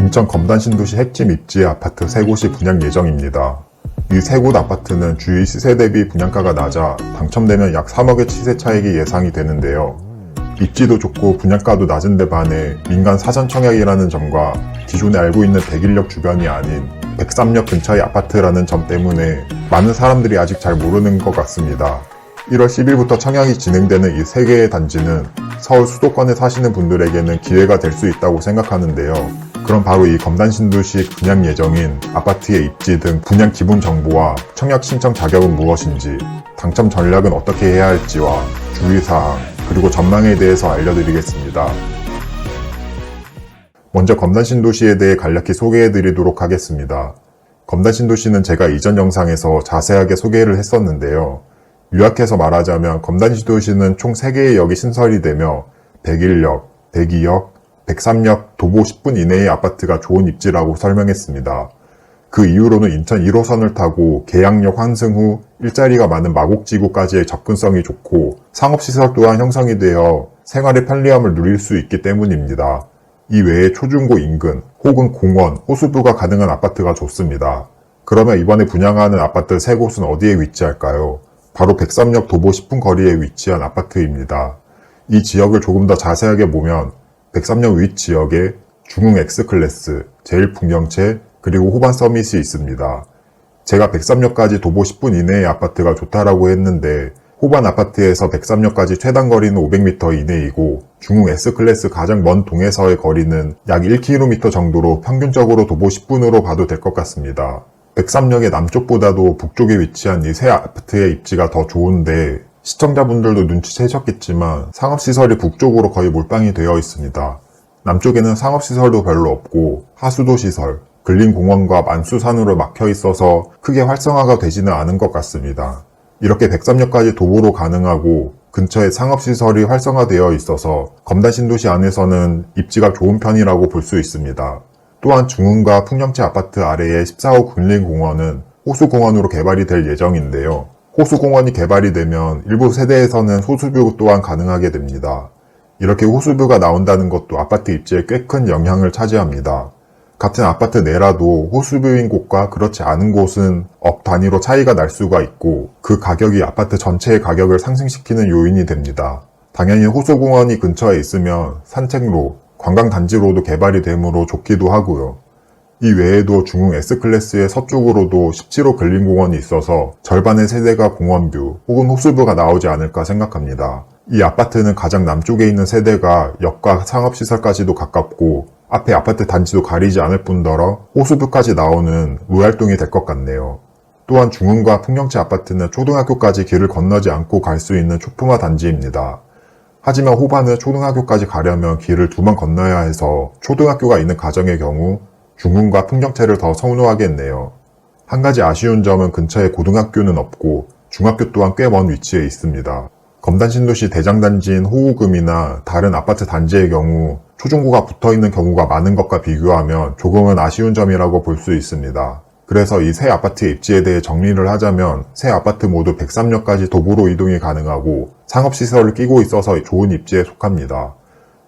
인천 검단신도시 핵심 입지의 아파트 3곳이 분양 예정입니다. 이 3곳 아파트는 주위 시세 대비 분양가가 낮아 당첨되면 약 3억의 시세 차익이 예상이 되는데요. 입지도 좋고 분양가도 낮은데 반해 민간 사전 청약이라는 점과 기존에 알고 있는 백일역 주변이 아닌 백삼역 근처의 아파트라는 점 때문에 많은 사람들이 아직 잘 모르는 것 같습니다. 1월 10일부터 청약이 진행되는 이 3개의 단지는 서울 수도권에 사시는 분들에게는 기회가 될 수 있다고 생각하는데요. 그럼 바로 이 검단신도시 분양 예정인 아파트의 입지 등 분양 기본 정보와 청약 신청 자격은 무엇인지, 당첨 전략은 어떻게 해야 할지와 주의사항, 그리고 전망에 대해서 알려드리겠습니다. 먼저 검단신도시에 대해 간략히 소개해드리도록 하겠습니다. 검단신도시는 제가 이전 영상에서 자세하게 소개를 했었는데요. 요약해서 말하자면 검단신도시는 총 3개의 역이 신설이 되며 백일역, 백이역, 백삼역 도보 10분 이내의 아파트가 좋은 입지라고 설명했습니다. 그 이후로는 인천 1호선을 타고 계양역 환승 후 일자리가 많은 마곡지구까지의 접근성이 좋고 상업시설 또한 형성이 되어 생활의 편리함을 누릴 수 있기 때문입니다. 이 외에 초중고 인근 혹은 공원, 호수부가 가능한 아파트가 좋습니다. 그러면 이번에 분양하는 아파트 3곳은 어디에 위치할까요? 바로 백삼역 도보 10분 거리에 위치한 아파트입니다. 이 지역을 조금 더 자세하게 보면 백삼역 윗 지역에 중흥 X클래스, 제일풍경채, 그리고 호반 서밋이 있습니다. 제가 백삼역까지 도보 10분 이내의 아파트가 좋다라고 했는데 호반 아파트에서 백삼역까지 최단 거리는 500m 이내이고 중흥 S클래스 가장 먼 동에서의 거리는 약 1km 정도로 평균적으로 도보 10분으로 봐도 될 것 같습니다. 백삼역의 남쪽보다도 북쪽에 위치한 이 세 아파트의 입지가 더 좋은데 시청자분들도 눈치채셨겠지만 상업시설이 북쪽으로 거의 몰빵이 되어 있습니다. 남쪽에는 상업시설도 별로 없고 하수도 시설, 근린공원과 만수산으로 막혀 있어서 크게 활성화가 되지는 않은 것 같습니다. 이렇게 백삼역까지 도보로 가능하고 근처에 상업시설이 활성화되어 있어서 검단신도시 안에서는 입지가 좋은 편이라고 볼 수 있습니다. 또한 중흥과 풍경채 아파트 아래의 14호 근린공원은 호수공원으로 개발이 될 예정인데요. 호수공원이 개발이 되면 일부 세대에서는 호수뷰 또한 가능하게 됩니다. 이렇게 호수뷰가 나온다는 것도 아파트 입지에 꽤 큰 영향을 차지합니다. 같은 아파트 내라도 호수뷰인 곳과 그렇지 않은 곳은 억 단위로 차이가 날 수가 있고 그 가격이 아파트 전체의 가격을 상승시키는 요인이 됩니다. 당연히 호수공원이 근처에 있으면 산책로, 관광단지로도 개발이 되므로 좋기도 하고요. 이 외에도 중흥 S클래스의 서쪽으로도 17호 근린공원이 있어서 절반의 세대가 공원뷰 혹은 호수뷰가 나오지 않을까 생각합니다. 이 아파트는 가장 남쪽에 있는 세대가 역과 상업시설까지도 가깝고 앞에 아파트 단지도 가리지 않을 뿐더러 호수뷰까지 나오는 로얄동이 될 것 같네요. 또한 중흥과 풍경채 아파트는 초등학교까지 길을 건너지 않고 갈 수 있는 초품화 단지입니다. 하지만 호반은 초등학교까지 가려면 길을 2번 건너야 해서 초등학교가 있는 가정의 경우 중흥과 풍경채를 더 선호하겠네요. 한 가지 아쉬운 점은 근처에 고등학교는 없고 중학교 또한 꽤 먼 위치에 있습니다. 검단신도시 대장단지인 호우금이나 다른 아파트 단지의 경우 초중고가 붙어있는 경우가 많은 것과 비교하면 조금은 아쉬운 점이라고 볼 수 있습니다. 그래서 이 세 아파트의 입지에 대해 정리를 하자면 세 아파트 모두 백삼역까지 도보로 이동이 가능하고 상업시설을 끼고 있어서 좋은 입지에 속합니다.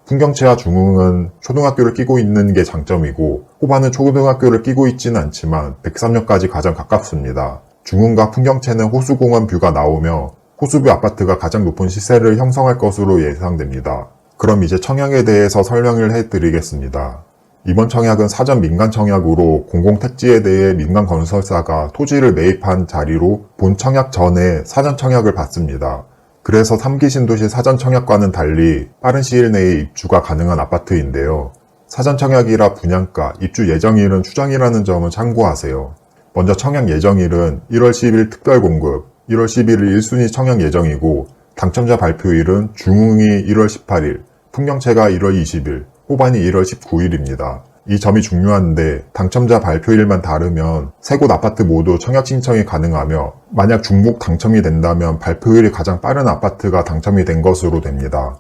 풍경채와 중흥은 초등학교를 끼고 있는 게 장점이고 호반은 초등학교를 끼고 있지는 않지만 백삼역까지 가장 가깝습니다. 중흥과 풍경채는 호수공원 뷰가 나오며 호수뷰 아파트가 가장 높은 시세를 형성할 것으로 예상됩니다. 그럼 이제 청약에 대해서 설명을 해드리겠습니다. 이번 청약은 사전 민간 청약으로 공공택지에 대해 민간 건설사가 토지를 매입한 자리로 본 청약 전에 사전 청약을 받습니다. 그래서 3기 신도시 사전 청약과는 달리 빠른 시일 내에 입주가 가능한 아파트인데요. 사전 청약이라 분양가, 입주 예정일은 추정이라는 점은 참고하세요. 먼저 청약 예정일은 1월 10일 특별 공급, 1월 11일 1순위 청약 예정이고 당첨자 발표일은 중흥이 1월 18일, 풍경채가 1월 20일, 호반이 1월 19일입니다. 이 점이 중요한데 당첨자 발표일만 다르면 세 곳 아파트 모두 청약 신청이 가능하며 만약 중복 당첨이 된다면 발표일이 가장 빠른 아파트가 당첨이 된 것으로 됩니다.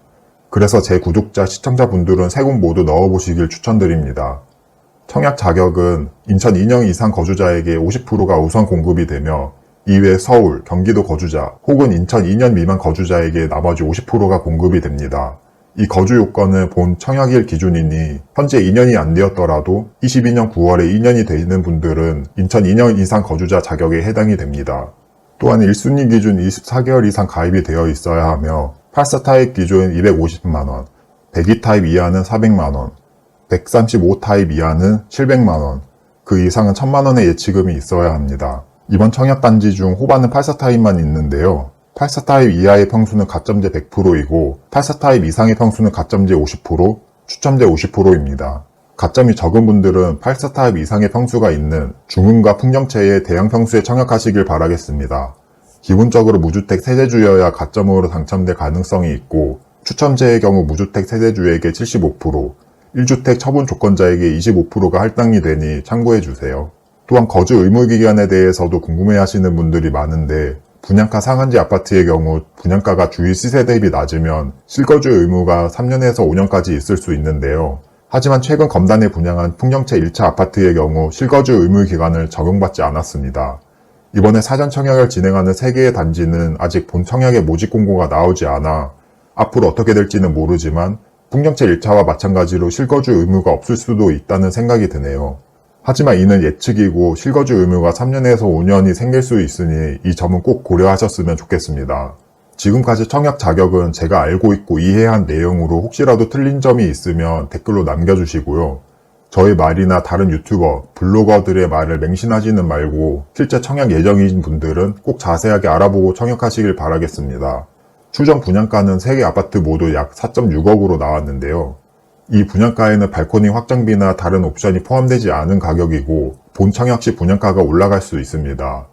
그래서 제 구독자, 시청자분들은 세 곳 모두 넣어보시길 추천드립니다. 청약 자격은 인천 2년 이상 거주자에게 50%가 우선 공급이 되며 이외 서울, 경기도 거주자 혹은 인천 2년 미만 거주자에게 나머지 50%가 공급이 됩니다. 이 거주 요건은 본 청약일 기준이니 현재 2년이 안 되었더라도 22년 9월에 2년이 되는 분들은 인천 2년 이상 거주자 자격에 해당이 됩니다. 또한 1순위 기준 24개월 이상 가입이 되어 있어야 하며 84 타입 기준 250만원, 102 타입 이하는 400만원, 135 타입 이하는 700만원, 그 이상은 1000만원의 예치금이 있어야 합니다. 이번 청약단지 중 호반은 84 타입만 있는데요. 84 타입 이하의 평수는 가점제 100%이고 84 타입 이상의 평수는 가점제 50%, 추첨제 50%입니다. 가점이 적은 분들은 84 타입 이상의 평수가 있는 중흥과 풍경채의 대형 평수에 청약하시길 바라겠습니다. 기본적으로 무주택 세대주여야 가점으로 당첨될 가능성이 있고 추첨제의 경우 무주택 세대주에게 75%, 1주택 처분 조건자에게 25%가 할당이 되니 참고해주세요. 또한 거주 의무기간에 대해서도 궁금해하시는 분들이 많은데 분양가 상한제 아파트의 경우 분양가가 주위 시세 대비 낮으면 실거주 의무가 3년에서 5년까지 있을 수 있는데요. 하지만 최근 검단에 분양한 풍경채 1차 아파트의 경우 실거주 의무 기간을 적용받지 않았습니다. 이번에 사전 청약을 진행하는 3개의 단지는 아직 본 청약의 모집 공고가 나오지 않아 앞으로 어떻게 될지는 모르지만 풍경채 1차와 마찬가지로 실거주 의무가 없을 수도 있다는 생각이 드네요. 하지만 이는 예측이고 실거주 의무가 3년에서 5년이 생길 수 있으니 이 점은 꼭 고려하셨으면 좋겠습니다. 지금까지 청약 자격은 제가 알고 있고 이해한 내용으로 혹시라도 틀린 점이 있으면 댓글로 남겨주시고요. 저의 말이나 다른 유튜버, 블로거들의 말을 맹신하지는 말고 실제 청약 예정인 분들은 꼭 자세하게 알아보고 청약하시길 바라겠습니다. 추정 분양가는 3개 아파트 모두 약 4.6억으로 나왔는데요. 이 분양가에는 발코니 확장비나 다른 옵션이 포함되지 않은 가격이고 본 청약 시 분양가가 올라갈 수 있습니다.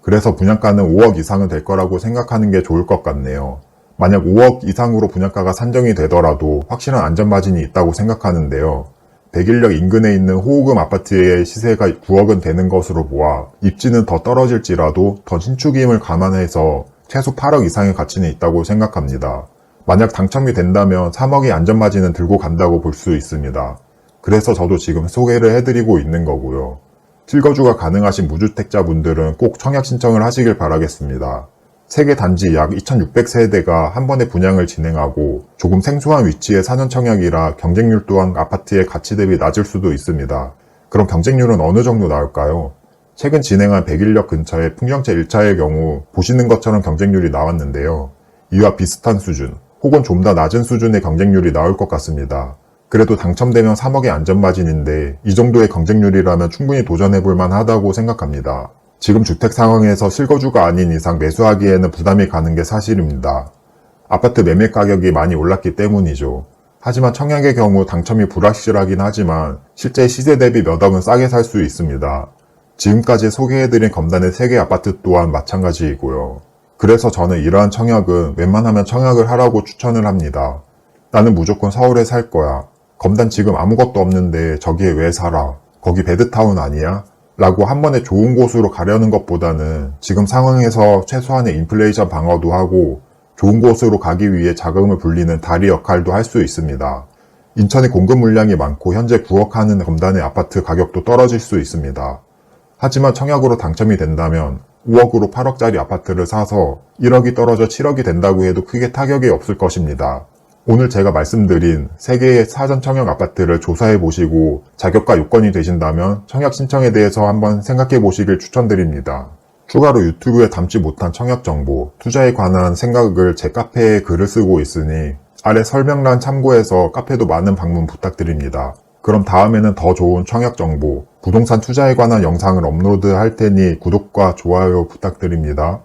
그래서 분양가는 5억 이상은 될 거라고 생각하는 게 좋을 것 같네요. 만약 5억 이상으로 분양가가 산정이 되더라도 확실한 안전마진이 있다고 생각하는데요. 백일역 인근에 있는 호호금 아파트의 시세가 9억은 되는 것으로 보아 입지는 더 떨어질지라도 더 신축임을 감안해서 최소 8억 이상의 가치는 있다고 생각합니다. 만약 당첨이 된다면 3억의 안전마진은 들고 간다고 볼 수 있습니다. 그래서 저도 지금 소개를 해드리고 있는 거고요. 실거주가 가능하신 무주택자분들은 꼭 청약 신청을 하시길 바라겠습니다. 3개 단지 약 2600세대가 한 번에 분양을 진행하고 조금 생소한 위치의 사전 청약이라 경쟁률 또한 아파트의 가치 대비 낮을 수도 있습니다. 그럼 경쟁률은 어느 정도 나올까요? 최근 진행한 백일역 근처의 풍경채 1차의 경우 보시는 것처럼 경쟁률이 나왔는데요. 이와 비슷한 수준, 혹은 좀 더 낮은 수준의 경쟁률이 나올 것 같습니다. 그래도 당첨되면 3억의 안전마진인데 이 정도의 경쟁률이라면 충분히 도전해볼 만하다고 생각합니다. 지금 주택 상황에서 실거주가 아닌 이상 매수하기에는 부담이 가는 게 사실입니다. 아파트 매매 가격이 많이 올랐기 때문이죠. 하지만 청약의 경우 당첨이 불확실하긴 하지만 실제 시세 대비 몇 억은 싸게 살 수 있습니다. 지금까지 소개해드린 검단의 3개 아파트 또한 마찬가지이고요. 그래서 저는 이러한 청약은 웬만하면 청약을 하라고 추천을 합니다. 나는 무조건 서울에 살 거야. 검단 지금 아무것도 없는데 저기에 왜 살아? 거기 배드타운 아니야? 라고 한 번에 좋은 곳으로 가려는 것보다는 지금 상황에서 최소한의 인플레이션 방어도 하고 좋은 곳으로 가기 위해 자금을 불리는 다리 역할도 할 수 있습니다. 인천에 공급 물량이 많고 현재 9억 하는 검단의 아파트 가격도 떨어질 수 있습니다. 하지만 청약으로 당첨이 된다면 5억으로 8억짜리 아파트를 사서 1억이 떨어져 7억이 된다고 해도 크게 타격이 없을 것입니다. 오늘 제가 말씀드린 3개의 사전 청약 아파트를 조사해 보시고 자격과 요건이 되신다면 청약 신청에 대해서 한번 생각해 보시길 추천드립니다. 추가로 유튜브에 담지 못한 청약 정보, 투자에 관한 생각을 제 카페에 글을 쓰고 있으니 아래 설명란 참고해서 카페도 많은 방문 부탁드립니다. 그럼 다음에는 더 좋은 청약 정보, 부동산 투자에 관한 영상을 업로드 할 테니 구독과 좋아요 부탁드립니다.